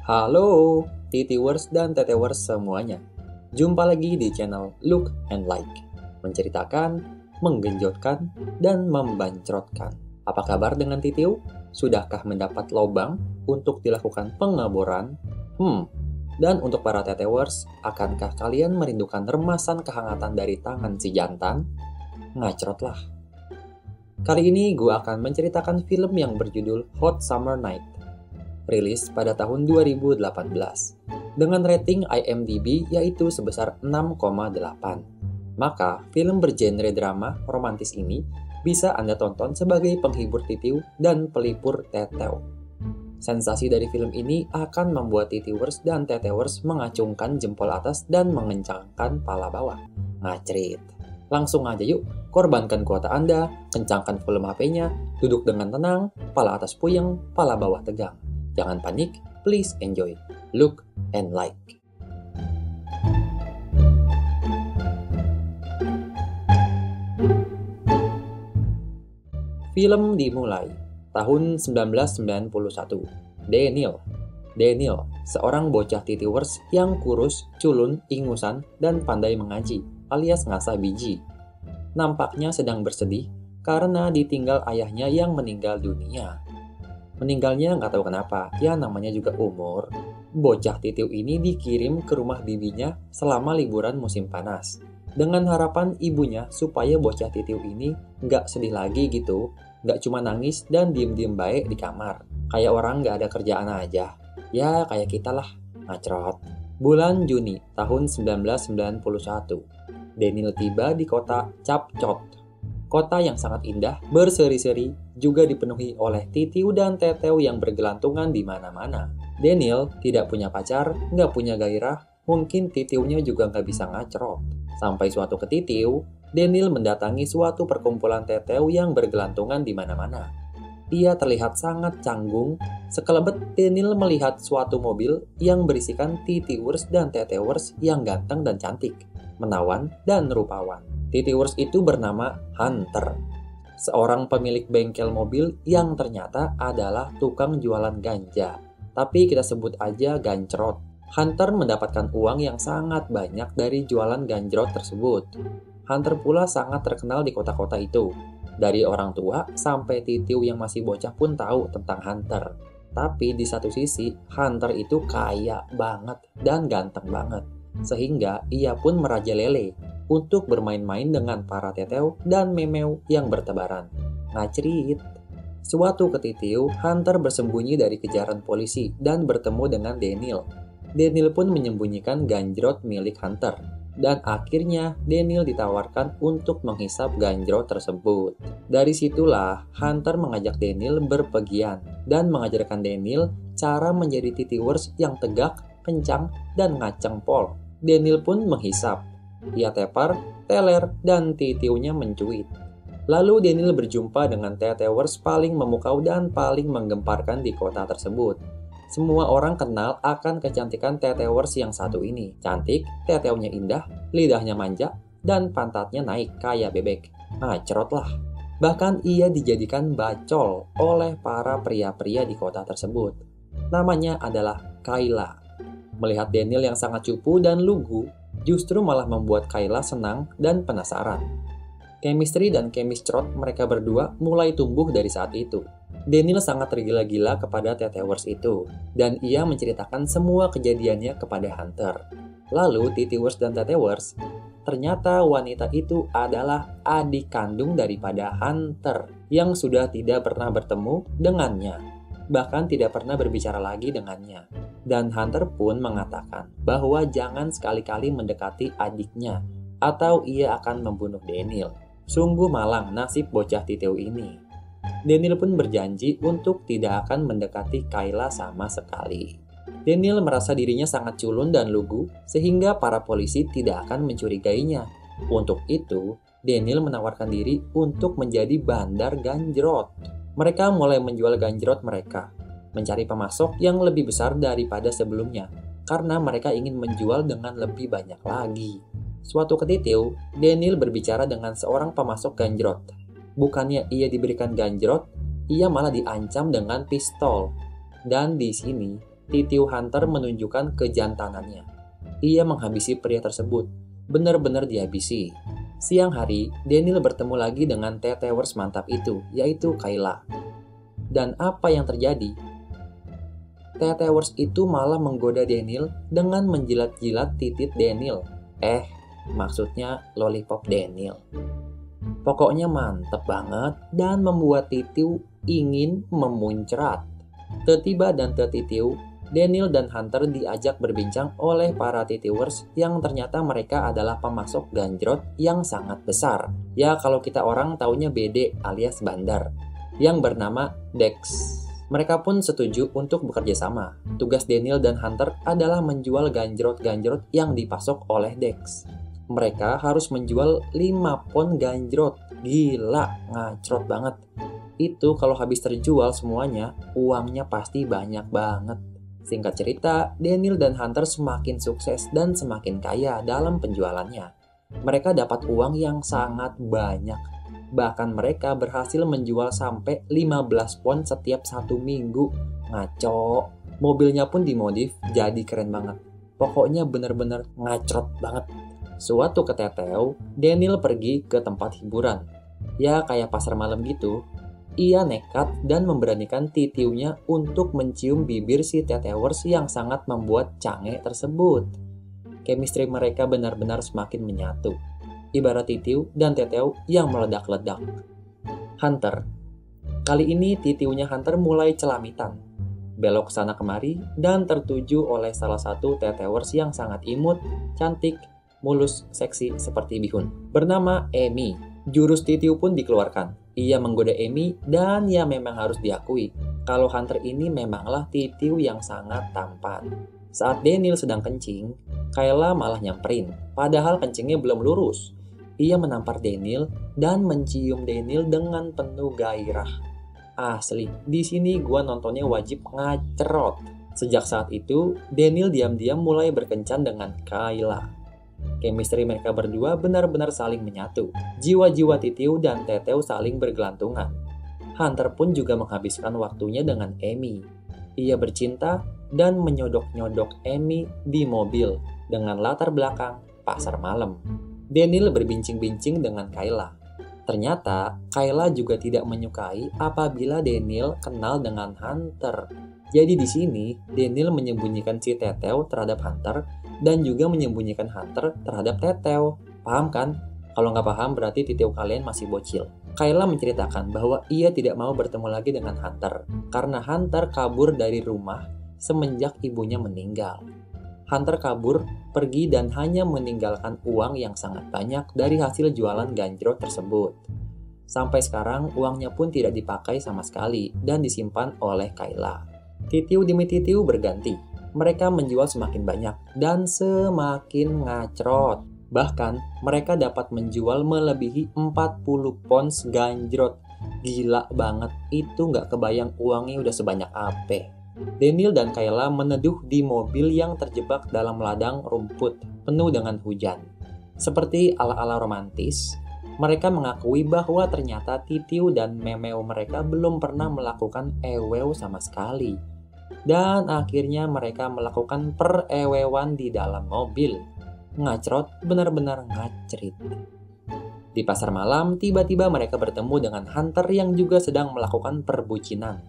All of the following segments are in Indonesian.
Halo, Titiwers dan Tetewers semuanya. Jumpa lagi di channel Look and Like, menceritakan, menggenjotkan, dan membancrotkan. Apa kabar dengan Titiu? Sudahkah mendapat lobang untuk dilakukan pengeboran? Dan untuk para Tetewers, akankah kalian merindukan remasan kehangatan dari tangan si jantan? Ngacrotlah. Kali ini gue akan menceritakan film yang berjudul Hot Summer Night, rilis pada tahun 2018, dengan rating IMDb yaitu sebesar 6,8. Maka, film bergenre drama romantis ini bisa Anda tonton sebagai penghibur titiu dan pelipur teteu. Sensasi dari film ini akan membuat titiwers dan tetewers mengacungkan jempol atas dan mengencangkan pala bawah. Ngacrit. Langsung aja yuk, korbankan kuota Anda, kencangkan volume HP-nya, duduk dengan tenang, pala atas puyeng, pala bawah tegang. Jangan panik, please enjoy. Look and like. Film dimulai tahun 1991. Daniel, seorang bocah titiwers yang kurus, culun, ingusan, dan pandai mengaji, alias ngasah biji. Nampaknya sedang bersedih karena ditinggal ayahnya yang meninggal dunia. Meninggalnya nggak tahu kenapa, ya namanya juga umur. Bocah titiu ini dikirim ke rumah bibinya selama liburan musim panas. Dengan harapan ibunya supaya bocah titiu ini nggak sedih lagi gitu, nggak cuma nangis dan diem-diem baik di kamar. Kayak orang nggak ada kerjaan aja. Ya kayak kita lah, ngacrot. Bulan Juni tahun 1991, Daniel tiba di kota Chapchot. Kota yang sangat indah, berseri-seri, juga dipenuhi oleh titiu dan teteu yang bergelantungan di mana-mana. Daniel tidak punya pacar, nggak punya gairah, mungkin titiunya juga nggak bisa ngacrot. Sampai suatu ketitiu, Daniel mendatangi suatu perkumpulan teteu yang bergelantungan di mana-mana. Ia terlihat sangat canggung. Sekelebet Daniel melihat suatu mobil yang berisikan titiwers dan tetewers yang ganteng dan cantik, menawan dan rupawan. Titiwers itu bernama Hunter, seorang pemilik bengkel mobil yang ternyata adalah tukang jualan ganja. Tapi kita sebut aja gancrot. Hunter mendapatkan uang yang sangat banyak dari jualan ganjrot tersebut. Hunter pula sangat terkenal di kota-kota itu. Dari orang tua sampai titiu yang masih bocah pun tahu tentang Hunter. Tapi di satu sisi, Hunter itu kaya banget dan ganteng banget. Sehingga ia pun merajalela untuk bermain-main dengan para teteu dan memeu yang bertebaran. Ngacrit. Suatu ketitiu, Hunter bersembunyi dari kejaran polisi dan bertemu dengan Daniel. Daniel pun menyembunyikan ganjrot milik Hunter. Dan akhirnya Daniel ditawarkan untuk menghisap ganjrot tersebut. Dari situlah Hunter mengajak Daniel berpergian dan mengajarkan Daniel cara menjadi titiwers yang tegak, kencang, dan ngaceng pol. Daniel pun menghisap. Ia tepar, teler, dan titiunya mencuit. Lalu Daniel berjumpa dengan tetewers paling memukau dan paling menggemparkan di kota tersebut. Semua orang kenal akan kecantikan tetewers yang satu ini. Cantik, teteunya indah, lidahnya manja, dan pantatnya naik kayak bebek. Ngacrot lah. Bahkan ia dijadikan bacol oleh para pria-pria di kota tersebut. Namanya adalah Kayla. Melihat Daniel yang sangat cupu dan lugu, justru malah membuat Kayla senang dan penasaran. Chemistry dan chemistry mereka berdua mulai tumbuh dari saat itu. Daniel sangat tergila-gila kepada tetewers itu, dan ia menceritakan semua kejadiannya kepada Hunter. Lalu titiwers dan tetewers, ternyata wanita itu adalah adik kandung daripada Hunter, yang sudah tidak pernah bertemu dengannya, bahkan tidak pernah berbicara lagi dengannya. Dan Hunter pun mengatakan bahwa jangan sekali-kali mendekati adiknya, atau ia akan membunuh Daniel. Sungguh malang nasib bocah titiu ini. Daniel pun berjanji untuk tidak akan mendekati Kayla sama sekali. Daniel merasa dirinya sangat culun dan lugu, sehingga para polisi tidak akan mencurigainya. Untuk itu, Daniel menawarkan diri untuk menjadi bandar ganjrot. Mereka mulai menjual ganjrot mereka, mencari pemasok yang lebih besar daripada sebelumnya, karena mereka ingin menjual dengan lebih banyak lagi. Suatu ketitiu, Daniel berbicara dengan seorang pemasok ganjrot. Bukannya ia diberikan ganjrot, ia malah diancam dengan pistol. Dan di sini, Titiu Hunter menunjukkan kejantanannya. Ia menghabisi pria tersebut. Benar-benar dihabisi. Siang hari, Daniel bertemu lagi dengan tetewers mantap itu, yaitu Kayla. Dan apa yang terjadi? Tetewers itu malah menggoda Daniel dengan menjilat-jilat titit Daniel. Maksudnya lollipop Daniel. Pokoknya mantep banget dan membuat Titiu ingin memuncrat. Tiba dan Titiu, Daniel dan Hunter diajak berbincang oleh para Titiwers yang ternyata mereka adalah pemasok ganjrot yang sangat besar. Ya kalau kita orang taunya BD alias bandar, yang bernama Dex. Mereka pun setuju untuk bekerja sama. Tugas Daniel dan Hunter adalah menjual ganjrot-ganjrot yang dipasok oleh Dex. Mereka harus menjual 5 pon ganjrot. Gila, ngacrot banget. Itu kalau habis terjual semuanya, uangnya pasti banyak banget. Singkat cerita, Daniel dan Hunter semakin sukses dan semakin kaya dalam penjualannya. Mereka dapat uang yang sangat banyak. Bahkan mereka berhasil menjual sampai 15 pon setiap 1 minggu. Ngaco. Mobilnya pun dimodif jadi keren banget. Pokoknya bener-bener ngacrot banget. Suatu ketetew, Daniel pergi ke tempat hiburan. Ya kayak pasar malam gitu. Ia nekat dan memberanikan titiunya untuk mencium bibir si tetewers yang sangat membuat cange tersebut. Chemistry mereka benar-benar semakin menyatu. Ibarat titiu dan tetew yang meledak-ledak. Hunter. Kali ini titiunya Hunter mulai celamitan. Belok sana kemari dan tertuju oleh salah satu tetewers yang sangat imut, cantik, mulus, seksi seperti bihun. Bernama Amy. Jurus titiu pun dikeluarkan. Ia menggoda Amy dan ya memang harus diakui. Kalau Hunter ini memanglah titiu yang sangat tampan. Saat Daniel sedang kencing, Kayla malah nyamperin. Padahal kencingnya belum lurus. Ia menampar Daniel dan mencium Daniel dengan penuh gairah. Asli, di sini gua nontonnya wajib ngacrot. Sejak saat itu, Daniel diam-diam mulai berkencan dengan Kayla. Chemistry mereka berdua benar-benar saling menyatu. Jiwa-jiwa titiu dan tetew saling bergelantungan. Hunter pun juga menghabiskan waktunya dengan Amy. Ia bercinta dan menyodok-nyodok Amy di mobil dengan latar belakang pasar malam. Daniel berbincang-bincang dengan Kayla. Ternyata, Kayla juga tidak menyukai apabila Daniel kenal dengan Hunter. Jadi di sini, Daniel menyembunyikan si tetew terhadap Hunter dan juga menyembunyikan Hunter terhadap tetew. Paham kan? Kalau nggak paham berarti titiu kalian masih bocil. Kayla menceritakan bahwa ia tidak mau bertemu lagi dengan Hunter karena Hunter kabur dari rumah semenjak ibunya meninggal. Hunter kabur, pergi dan hanya meninggalkan uang yang sangat banyak dari hasil jualan ganjrot tersebut. Sampai sekarang uangnya pun tidak dipakai sama sekali dan disimpan oleh Kayla. Titiu demi titiu berganti. Mereka menjual semakin banyak dan semakin ngacrot. Bahkan mereka dapat menjual melebihi 40 pons ganjrot. Gila banget, itu nggak kebayang uangnya udah sebanyak apa. Daniel dan Kayla meneduh di mobil yang terjebak dalam ladang rumput penuh dengan hujan. Seperti ala-ala romantis, mereka mengakui bahwa ternyata titiu dan memeo mereka belum pernah melakukan ewew sama sekali. Dan akhirnya mereka melakukan perewewan di dalam mobil. Ngacrot, benar-benar ngacrit. Di pasar malam, tiba-tiba mereka bertemu dengan Hunter yang juga sedang melakukan perbucinan.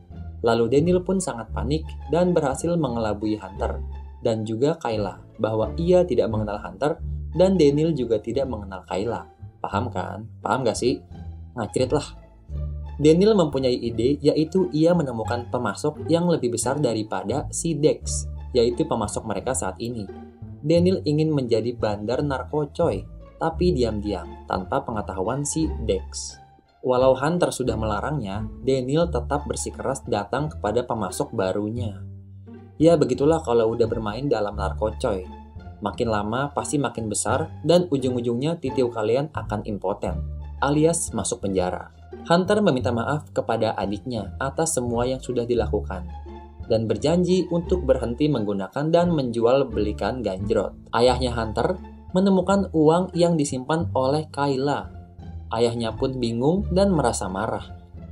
Lalu Daniel pun sangat panik dan berhasil mengelabui Hunter dan juga Kayla bahwa ia tidak mengenal Hunter dan Daniel juga tidak mengenal Kayla. Paham kan? Paham gak sih? Ngacrit lah. Daniel mempunyai ide yaitu ia menemukan pemasok yang lebih besar daripada si Dex, yaitu pemasok mereka saat ini. Daniel ingin menjadi bandar narkocoy, tapi diam-diam tanpa pengetahuan si Dex. Walau Hunter sudah melarangnya, Daniel tetap bersikeras datang kepada pemasok barunya. Ya begitulah kalau udah bermain dalam narkocoy. Makin lama pasti makin besar dan ujung-ujungnya titiu kalian akan impoten, alias masuk penjara. Hunter meminta maaf kepada adiknya atas semua yang sudah dilakukan dan berjanji untuk berhenti menggunakan dan menjual belikan ganjrot. Ayahnya Hunter menemukan uang yang disimpan oleh Kayla. Ayahnya pun bingung dan merasa marah.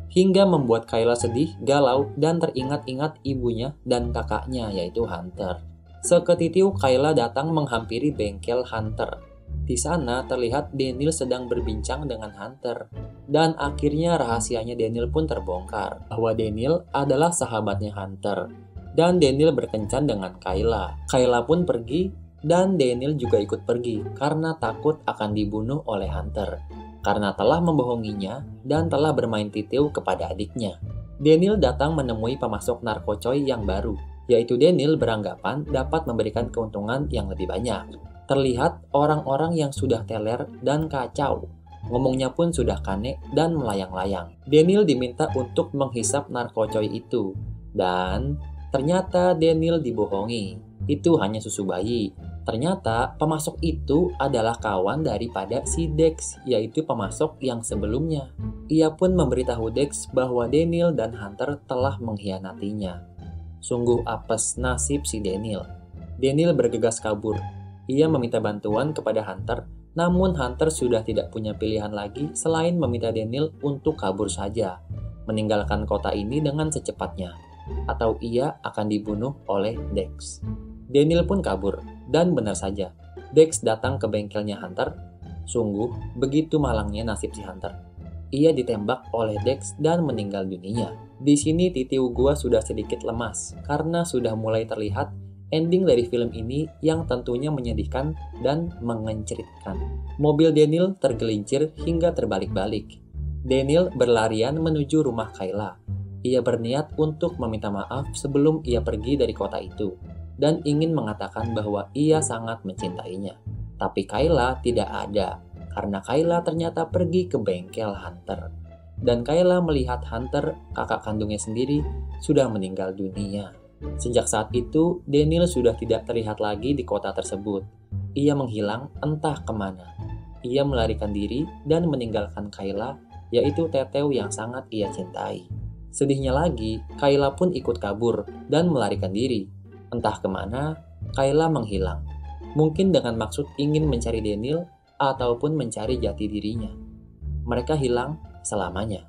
hingga membuat Kayla sedih, galau, dan teringat-ingat ibunya dan kakaknya yaitu Hunter. Seketitiu Kayla datang menghampiri bengkel Hunter. Di sana terlihat Daniel sedang berbincang dengan Hunter. Dan akhirnya rahasianya Daniel pun terbongkar bahwa Daniel adalah sahabatnya Hunter. Dan Daniel berkencan dengan Kayla. Kayla pun pergi dan Daniel juga ikut pergi karena takut akan dibunuh oleh Hunter. Karena telah membohonginya dan telah bermain titiu kepada adiknya. Daniel datang menemui pemasok narkocoy yang baru, yaitu Daniel beranggapan dapat memberikan keuntungan yang lebih banyak. Terlihat orang-orang yang sudah teler dan kacau. Ngomongnya pun sudah kane dan melayang-layang. Daniel diminta untuk menghisap narkocoy itu. Dan ternyata Daniel dibohongi. Itu hanya susu bayi. Ternyata pemasok itu adalah kawan daripada si Dex, yaitu pemasok yang sebelumnya. Ia pun memberitahu Dex bahwa Daniel dan Hunter telah mengkhianatinya. Sungguh apes nasib si Daniel. Daniel bergegas kabur. Ia meminta bantuan kepada Hunter, namun Hunter sudah tidak punya pilihan lagi selain meminta Daniel untuk kabur saja, meninggalkan kota ini dengan secepatnya, atau ia akan dibunuh oleh Dex. Daniel pun kabur, dan benar saja, Dex datang ke bengkelnya Hunter. Sungguh, begitu malangnya nasib si Hunter. Ia ditembak oleh Dex dan meninggal dunia. Di sini titiu gua sudah sedikit lemas, karena sudah mulai terlihat ending dari film ini yang tentunya menyedihkan dan mengencritkan. Mobil Daniel tergelincir hingga terbalik-balik. Daniel berlarian menuju rumah Kayla. Ia berniat untuk meminta maaf sebelum ia pergi dari kota itu, dan ingin mengatakan bahwa ia sangat mencintainya. Tapi Kayla tidak ada, karena Kayla ternyata pergi ke bengkel Hunter. Dan Kayla melihat Hunter, kakak kandungnya sendiri, sudah meninggal dunia. Sejak saat itu, Daniel sudah tidak terlihat lagi di kota tersebut. Ia menghilang entah kemana. Ia melarikan diri dan meninggalkan Kayla, yaitu teteu yang sangat ia cintai. Sedihnya lagi, Kayla pun ikut kabur dan melarikan diri. Entah kemana, Kayla menghilang. Mungkin dengan maksud ingin mencari Daniel ataupun mencari jati dirinya. Mereka hilang selamanya.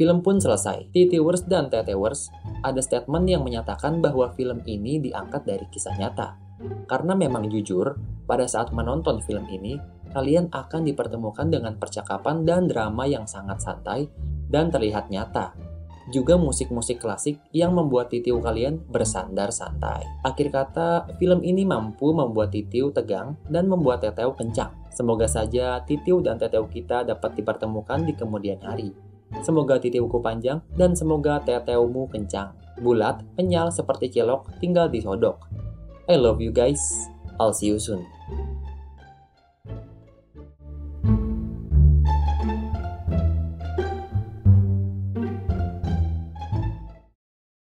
Film pun selesai. Titiwers dan Tetewers ada statement yang menyatakan bahwa film ini diangkat dari kisah nyata. Karena memang jujur, pada saat menonton film ini, kalian akan dipertemukan dengan percakapan dan drama yang sangat santai dan terlihat nyata. Juga musik-musik klasik yang membuat titiu kalian bersandar santai. Akhir kata, film ini mampu membuat titiu tegang dan membuat teteu kencang. Semoga saja titiu dan teteu kita dapat dipertemukan di kemudian hari. Semoga titiuku panjang dan semoga teteumu kencang, bulat, kenyal seperti cilok, tinggal disodok. I love you guys. I'll see you soon.